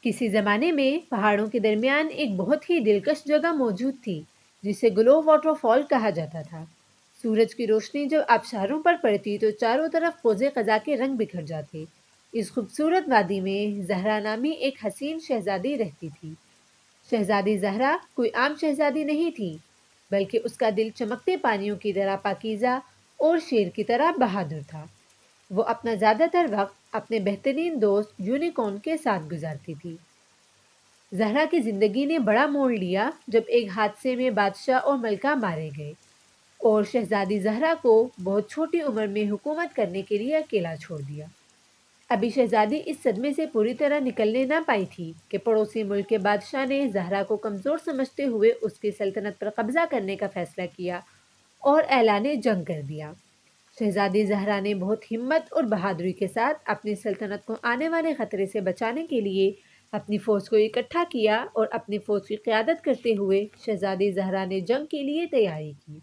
کسی زمانے میں پہاڑوں کے درمیان ایک بہت ہی دلکش جگہ موجود تھی جسے گلو واٹر فال کہا جاتا تھا۔ سورج کی روشنی جب آبشاروں پر پڑتی تو چاروں طرف قوس قزح کے رنگ بکھر جاتے۔ اس خوبصورت وادی میں زہرا نامی ایک حسین شہزادی رہتی تھی۔ شہزادی زہرا کوئی عام شہزادی نہیں تھی، بلکہ اس کا دل چمکتے پانیوں کی طرح پاکیزہ اور شیر کی طرح بہادر تھا۔ وہ اپنا زیادہ تر وقت اپنے بہترین دوست یونیکارن کے ساتھ گزارتی تھی۔ زہرا کی زندگی نے بڑا موڑ لیا جب ایک حادثے میں بادشاہ اور ملکہ مارے گئے اور شہزادی زہرا کو بہت چھوٹی عمر میں حکومت کرنے کے لیے اکیلا چھوڑ دیا۔ ابھی شہزادی اس صدمے سے پوری طرح نکلنے نہ پائی تھی کہ پڑوسی ملک کے بادشاہ نے زہرا کو کمزور سمجھتے ہوئے اس کی سلطنت پر قبضہ کرنے کا فیصلہ کیا اور اعلان جنگ کر دیا۔ شہزادی زہرا نے بہت ہمت اور بہادری کے ساتھ اپنی سلطنت کو آنے والے خطرے سے بچانے کے لیے اپنی فوج کو اکٹھا کیا اور اپنی فوج کی قیادت کرتے ہوئے شہزادی زہرا نے جنگ کے لیے تیاری کی۔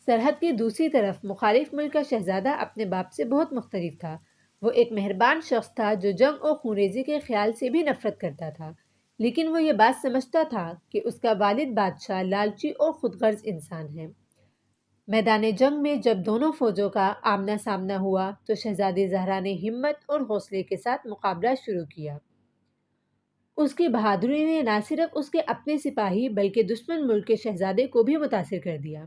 سرحد کی دوسری طرف مخالف ملک کا شہزادہ اپنے باپ سے بہت مختلف تھا۔ وہ ایک مہربان شخص تھا جو جنگ اور خونریزی کے خیال سے بھی نفرت کرتا تھا، لیکن وہ یہ بات سمجھتا تھا کہ اس کا والد بادشاہ لالچی اور خود غرض انسان ہے۔ میدان جنگ میں جب دونوں فوجوں کا آمنا سامنا ہوا تو شہزادی زہرا نے ہمت اور حوصلے کے ساتھ مقابلہ شروع کیا۔ اس کی بہادری نے نہ صرف اس کے اپنے سپاہی بلکہ دشمن ملک کے شہزادے کو بھی متاثر کر دیا۔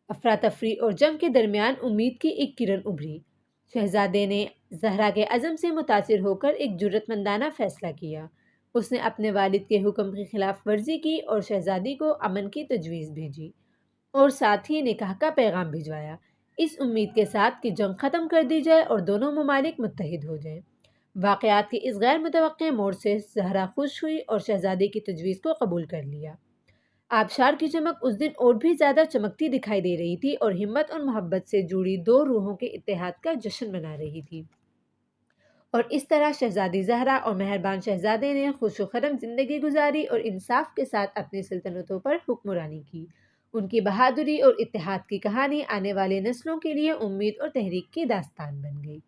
افراتفری اور جنگ کے درمیان امید کی ایک کرن ابھری۔ شہزادے نے زہرا کے عزم سے متاثر ہو کر ایک جرأت مندانہ فیصلہ کیا۔ اس نے اپنے والد کے حکم کی خلاف ورزی کی اور شہزادی کو امن کی تجویز بھیجی اور ساتھ ہی نکاح کا پیغام بھجوایا، اس امید کے ساتھ کہ جنگ ختم کر دی جائے اور دونوں ممالک متحد ہو جائیں۔ واقعات کے اس غیر متوقع موڑ سے زہرا خوش ہوئی اور شہزادے کی تجویز کو قبول کر لیا۔ آبشار کی چمک اس دن اور بھی زیادہ چمکتی دکھائی دے رہی تھی اور ہمت اور محبت سے جڑی دو روحوں کے اتحاد کا جشن منا رہی تھی۔ اور اس طرح شہزادی زہرا اور مہربان شہزادے نے خوش و خرم زندگی گزاری اور انصاف کے ساتھ اپنی سلطنتوں پر حکمرانی کی۔ ان کی بہادری اور اتحاد کی کہانی آنے والے نسلوں کے لیے امید اور تحریک کی داستان بن گئی۔